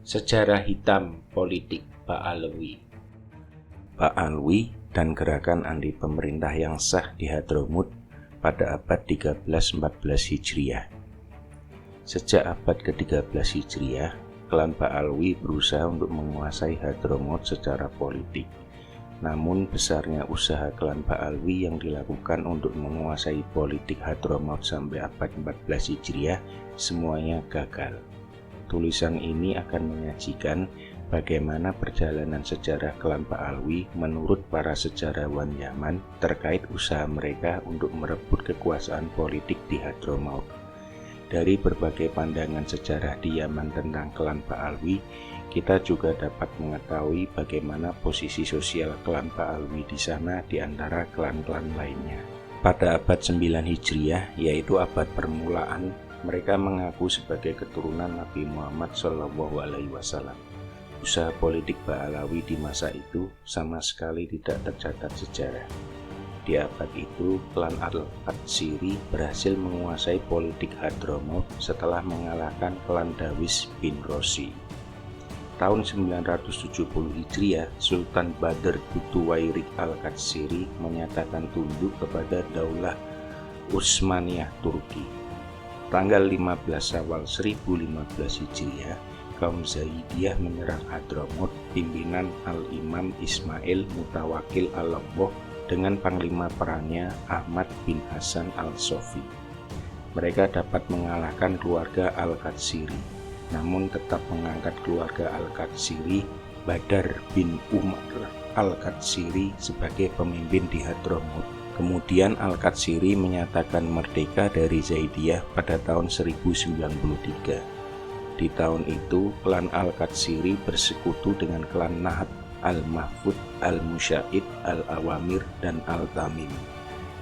Sejarah hitam politik Ba'alawi. Ba'alawi dan gerakan anti pemerintah yang sah di Hadramut pada abad 13-14 Hijriah. Sejak abad ke-13 Hijriah, klan Ba'alawi berusaha untuk menguasai Hadramut secara politik. Namun besarnya usaha klan Ba'alawi yang dilakukan untuk menguasai politik Hadramut sampai abad 14 Hijriah semuanya gagal. Tulisan ini akan menyajikan bagaimana perjalanan sejarah klan Ba'alawi menurut para sejarawan Yaman terkait usaha mereka untuk merebut kekuasaan politik di Hadramut. Dari berbagai pandangan sejarah di Yaman tentang klan Ba'alawi, kita juga dapat mengetahui bagaimana posisi sosial klan Ba'alawi di sana di antara klan-klan lainnya. Pada abad 9 Hijriah, yaitu abad permulaan, mereka mengaku sebagai keturunan Nabi Muhammad SAW. Usaha politik Ba'alawi di masa itu sama sekali tidak tercatat sejarah. Di abad itu, klan Al-Qatsiri berhasil menguasai politik Hadramut setelah mengalahkan klan Dawis bin Rosi. Tahun 970 Hijriah, Sultan Badr Butuwairik Al-Qatsiri menyatakan tunduk kepada Daulah Utsmaniyah Turki. Tanggal 15 Syawal 1015 Hijriah, kaum Zaidiyah menyerang Hadramut pimpinan Al-Imam Ismail Mutawakil Al-Lawwah dengan panglima perannya Ahmad bin Hasan Al-Sofi. Mereka dapat mengalahkan keluarga Al-Qatsiri, namun tetap mengangkat keluarga Al-Qatsiri Badar bin Umar Al-Qatsiri sebagai pemimpin di Hadramut. Kemudian Al-Qatsiri menyatakan merdeka dari Zaidiyah pada tahun 1093. Di tahun itu, klan Al-Qatsiri bersekutu dengan klan Nahd, Al-Mahfud, Al-Musya'id, Al-Awamir, dan Al-Tamim.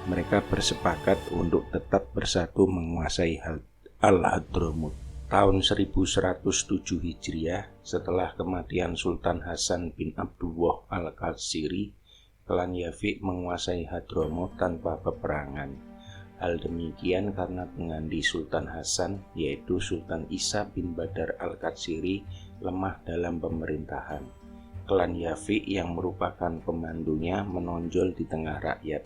Mereka bersepakat untuk tetap bersatu menguasai Al-Hadramut. Tahun 1107 Hijriah, setelah kematian Sultan Hasan bin Abdullah Al-Qatsiri, klan Yafiq menguasai Hadramut tanpa peperangan. Hal demikian karena pengganti Sultan Hasan, yaitu Sultan Isa bin Badar Al-Qatsiri, lemah dalam pemerintahan. Klan Yafiq yang merupakan pemandunya menonjol di tengah rakyat,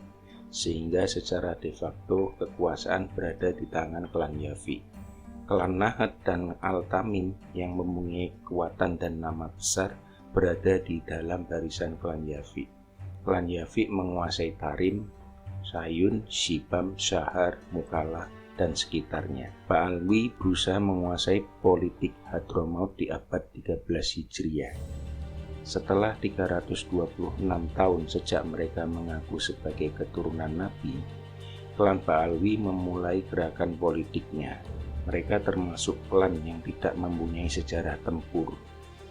sehingga secara de facto kekuasaan berada di tangan klan Yafiq. Klan Nahd dan Al-Tamim yang mempunyai kekuatan dan nama besar berada di dalam barisan klan Yafiq. Klan Yafiq menguasai Tarim, Sayun, Shibam, Syahar, Mukalah, dan sekitarnya. Ba'alawi berusaha menguasai politik Hadramut di abad 13 Hijriah. Setelah 326 tahun sejak mereka mengaku sebagai keturunan Nabi, klan Ba'alawi memulai gerakan politiknya. Mereka termasuk klan yang tidak mempunyai sejarah tempur.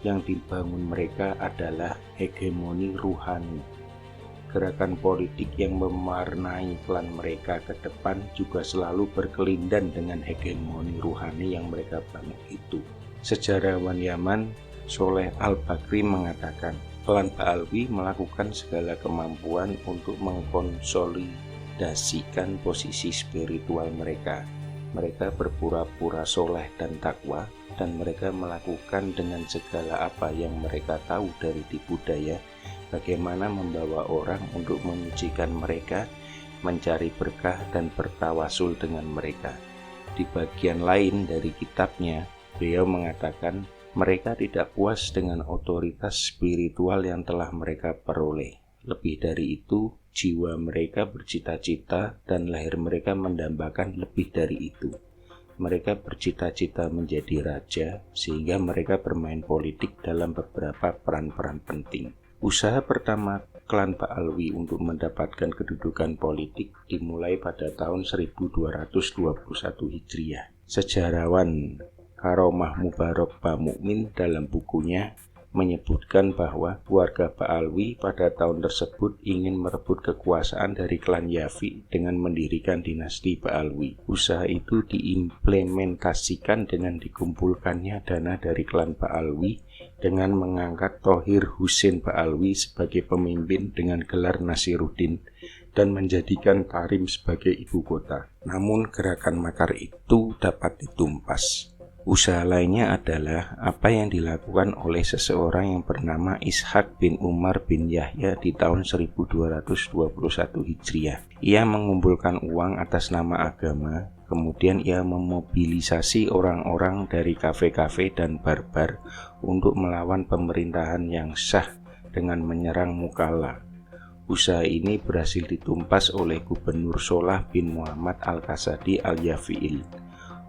Yang dibangun mereka adalah hegemoni ruhani. Gerakan politik yang mewarnai klan mereka ke depan juga selalu berkelindan dengan hegemoni ruhani yang mereka bangun itu. Sejarawan Yaman Soleh Al-Bakri mengatakan, klan Ba'alawi melakukan segala kemampuan untuk mengkonsolidasikan posisi spiritual mereka. Mereka berpura-pura soleh dan takwa, dan mereka melakukan dengan segala apa yang mereka tahu dari tipu daya bagaimana membawa orang untuk memujikan mereka, mencari berkah dan bertawasul dengan mereka. Di bagian lain dari kitabnya, beliau mengatakan mereka tidak puas dengan otoritas spiritual yang telah mereka peroleh. Lebih dari itu, jiwa mereka bercita-cita dan lahir mereka mendambakan lebih dari itu. Mereka bercita-cita menjadi raja, sehingga mereka bermain politik dalam beberapa peran-peran penting. Usaha pertama klan Ba'alawi untuk mendapatkan kedudukan politik dimulai pada tahun 1221 Hijriah. Sejarawan Karomah Mubarak Ba'Mu'min dalam bukunya menyebutkan bahwa keluarga Ba'alawi pada tahun tersebut ingin merebut kekuasaan dari klan Yafiq dengan mendirikan dinasti Ba'alawi. Usaha itu diimplementasikan dengan dikumpulkannya dana dari klan Ba'alawi dengan mengangkat Thohir Husain Ba'alawi sebagai pemimpin dengan gelar Nasiruddin dan menjadikan Tarim sebagai ibu kota. Namun gerakan makar itu dapat ditumpas. Usaha lainnya adalah apa yang dilakukan oleh seseorang yang bernama Ishaq bin Umar bin Yahya di tahun 1221 Hijriah. Ia mengumpulkan uang atas nama agama, kemudian ia memobilisasi orang-orang dari kafe-kafe dan bar-bar untuk melawan pemerintahan yang sah dengan menyerang Mukalla. Usaha ini berhasil ditumpas oleh Gubernur Solah bin Muhammad Al-Kasadi Al-Yafi'il.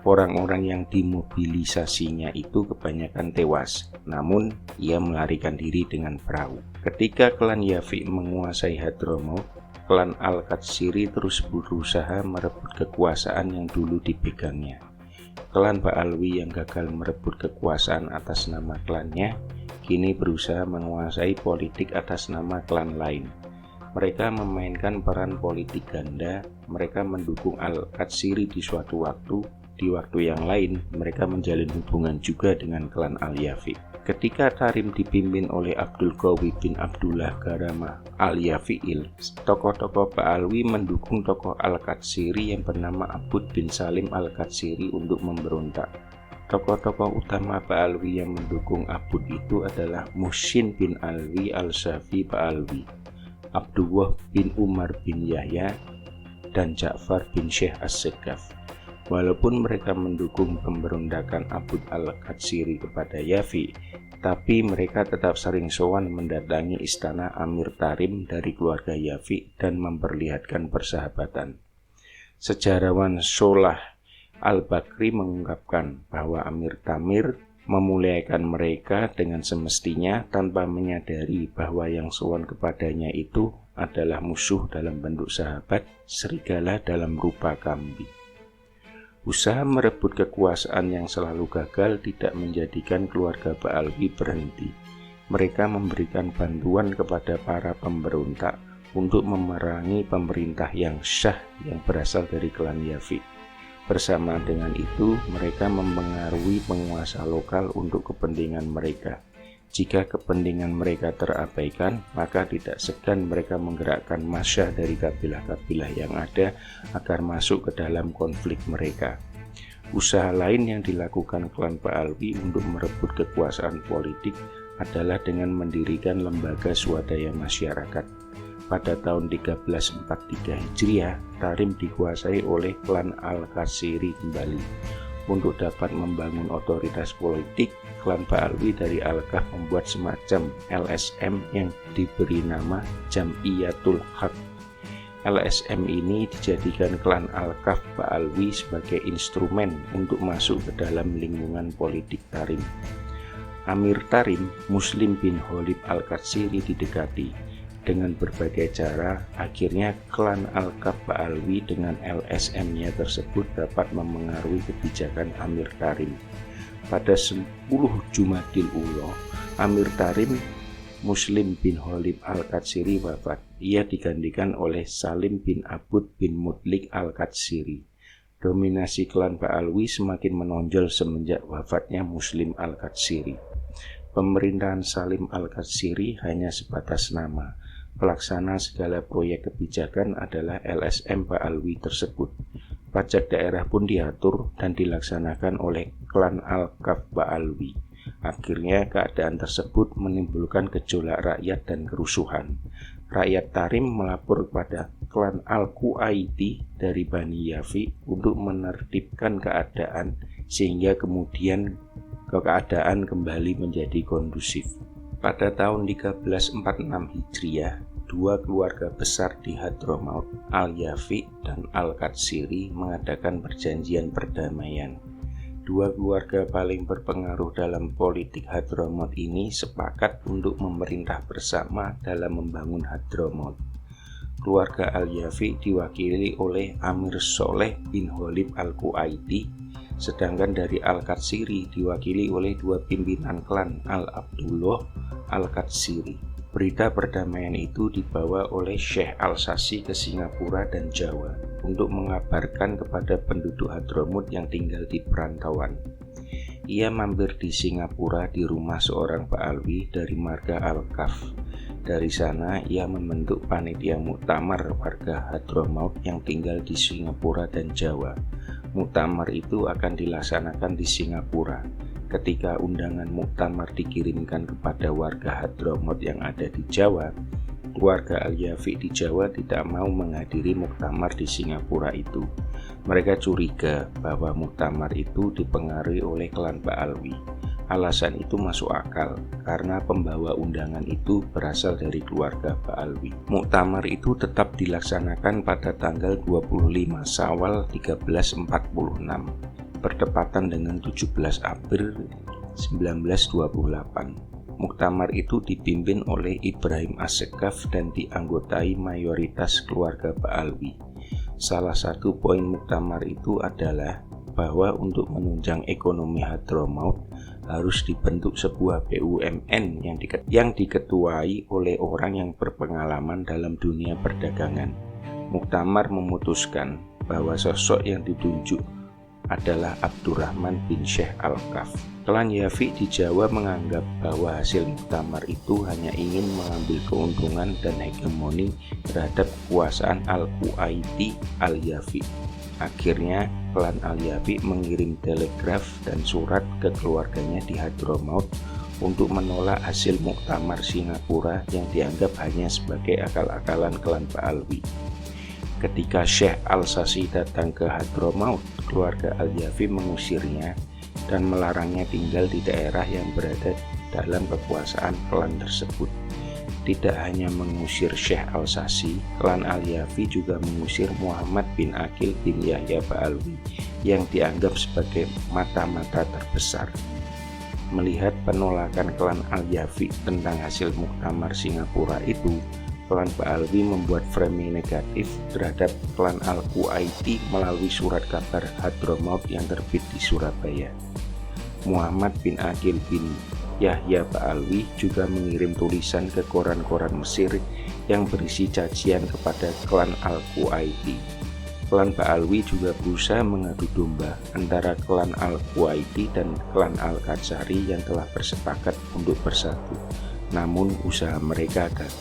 Orang-orang yang dimobilisasinya itu kebanyakan tewas, namun ia melarikan diri dengan perahu. Ketika klan Yafi' menguasai Hadramaut, klan Al-Qatsiri terus berusaha merebut kekuasaan yang dulu dipegangnya. Klan Ba'alwi yang gagal merebut kekuasaan atas nama klannya, kini berusaha menguasai politik atas nama klan lain. Mereka memainkan peran politik ganda, mereka mendukung Al-Qatsiri di suatu waktu, di waktu yang lain mereka menjalin hubungan juga dengan klan Al-Yafi'. Ketika Tarim dipimpin oleh Abdul Qawi bin Abdullah Garamah Al-Yafi'il, tokoh-tokoh Ba'alwi mendukung tokoh Al-Qatsiri yang bernama Abud bin Salim Al-Qatsiri untuk memberontak. Tokoh-tokoh utama Ba'alwi yang mendukung Abud itu adalah Muhsin bin Alwi Al-Safi Ba'alwi, Abdullah bin Umar bin Yahya, dan Ja'far bin Syekh As-Segaf. Walaupun mereka mendukung pemberontakan Abud Al-Qatsiri kepada Yafi', tapi mereka tetap sering sowan mendatangi istana Amir Tarim dari keluarga Yafi' dan memperlihatkan persahabatan. Sejarawan Solah Al-Bakri mengungkapkan bahwa Amir Tamir memuliakan mereka dengan semestinya tanpa menyadari bahwa yang sowan kepadanya itu adalah musuh dalam bentuk sahabat, serigala dalam rupa kambing. Usaha merebut kekuasaan yang selalu gagal tidak menjadikan keluarga Ba'alwi berhenti. Mereka memberikan bantuan kepada para pemberontak untuk memerangi pemerintah yang syah yang berasal dari klan Yafi'. Bersama dengan itu, mereka mempengaruhi penguasa lokal untuk kepentingan mereka. Jika kepentingan mereka terabaikan, maka tidak segan mereka menggerakkan masyah dari kabilah-kabilah yang ada agar masuk ke dalam konflik mereka. Usaha lain yang dilakukan klan Ba'alwi untuk merebut kekuasaan politik adalah dengan mendirikan lembaga swadaya masyarakat. Pada tahun 1343 Hijriah, Tarim dikuasai oleh klan Al-Qatsiri kembali. Untuk dapat membangun otoritas politik, klan Ba'alwi dari Al-Kahf membuat semacam LSM yang diberi nama Jam'iyatul Haq. LSM ini dijadikan klan Al-Kahf Ba'alwi sebagai instrumen untuk masuk ke dalam lingkungan politik Tarim. Amir Tarim, Muslim bin Khalid Al-Qatsiri didekati. Dengan berbagai cara, akhirnya klan Al-Kahf Ba'alwi dengan LSM-nya tersebut dapat memengaruhi kebijakan Amir Tarim. Pada 10 Jumadil Ula, Amir Tarim, Muslim bin Khalid Al-Qatsiri wafat. Ia digantikan oleh Salim bin Abud bin Mutlik Al-Qatsiri. Dominasi klan Ba'alwi semakin menonjol semenjak wafatnya Muslim Al-Qatsiri. Pemerintahan Salim Al-Qatsiri hanya sebatas nama. Pelaksana segala proyek kebijakan adalah LSM Ba'alwi tersebut. Pajak daerah pun diatur dan dilaksanakan oleh klan Al-Kahf Ba'alwi. Akhirnya keadaan tersebut menimbulkan gejolak rakyat dan kerusuhan. Rakyat Tarim melapor kepada klan Al-Qu'aiti dari Bani Yafi' untuk menertibkan keadaan sehingga kemudian keadaan kembali menjadi kondusif. Pada tahun 1346 Hijriah, dua keluarga besar di Hadramaut, Al-Yafi' dan Al-Qatsiri mengadakan perjanjian perdamaian. Dua keluarga paling berpengaruh dalam politik Hadramaut ini sepakat untuk memerintah bersama dalam membangun Hadramaut. Keluarga Al-Yafi' diwakili oleh Amir Soleh bin Khalid Al-Qu'aiti, sedangkan dari Al-Qatsiri diwakili oleh dua pimpinan klan Al-Abdullah Al-Qatsiri. Berita perdamaian itu dibawa oleh Syekh Al-Sasi ke Singapura dan Jawa untuk mengabarkan kepada penduduk Hadramaut yang tinggal di perantauan. Ia mampir di Singapura di rumah seorang Ba'alwi dari marga Al-Kahf. Dari sana ia membentuk panitia muktamar warga Hadramaut yang tinggal di Singapura dan Jawa. Muktamar itu akan dilaksanakan di Singapura. Ketika undangan muktamar dikirimkan kepada warga Hadramaut yang ada di Jawa, keluarga Al-Yafi di Jawa tidak mau menghadiri muktamar di Singapura itu. Mereka curiga bahwa muktamar itu dipengaruhi oleh klan Pak Alwi. Alasan itu masuk akal karena pembawa undangan itu berasal dari keluarga Pak Alwi. Muktamar itu tetap dilaksanakan pada tanggal 25 Syawal 1346, bertepatan dengan 17 April 1928. Muktamar itu dipimpin oleh Ibrahim As-Sekaf dan dianggotai mayoritas keluarga Pak Alwi. Salah satu poin muktamar itu adalah bahwa untuk menunjang ekonomi Hadramaut harus dibentuk sebuah BUMN yang diketuai oleh orang yang berpengalaman dalam dunia perdagangan. Muktamar memutuskan bahwa sosok yang ditunjuk adalah Abdurrahman bin Syekh Al-Kaf. Klan Yafi di Jawa menganggap bahwa hasil muktamar itu hanya ingin mengambil keuntungan dan hegemoni terhadap kekuasaan Al-Quaiti Al-Yafi. Akhirnya, klan Al-Yafi mengirim telegraf dan surat ke keluarganya di Hadramaut untuk menolak hasil muktamar Singapura yang dianggap hanya sebagai akal-akalan klan Pak Alwi. Ketika Syekh Al-Sasi datang ke Hadramaut, keluarga Al-Yafi mengusirnya dan melarangnya tinggal di daerah yang berada dalam kekuasaan klan tersebut. Tidak hanya mengusir Syekh Al-Sasi, klan Al-Yafi juga mengusir Muhammad bin Aqil bin Yahya Ba'alwi yang dianggap sebagai mata-mata terbesar. Melihat penolakan klan Al-Yafi tentang hasil muktamar Singapura itu, klan Ba'alwi membuat framing negatif terhadap klan Al-Quaiti melalui surat kabar Hadramaut yang terbit di Surabaya. Muhammad bin Aqil bin Yahya Ba'alwi juga mengirim tulisan ke koran-koran Mesir yang berisi cacian kepada klan Al-Quaiti. Klan Ba'alwi juga berusaha mengadu domba antara klan Al-Quaiti dan klan Al-Qadzari yang telah bersepakat untuk bersatu. Namun usaha mereka gagal.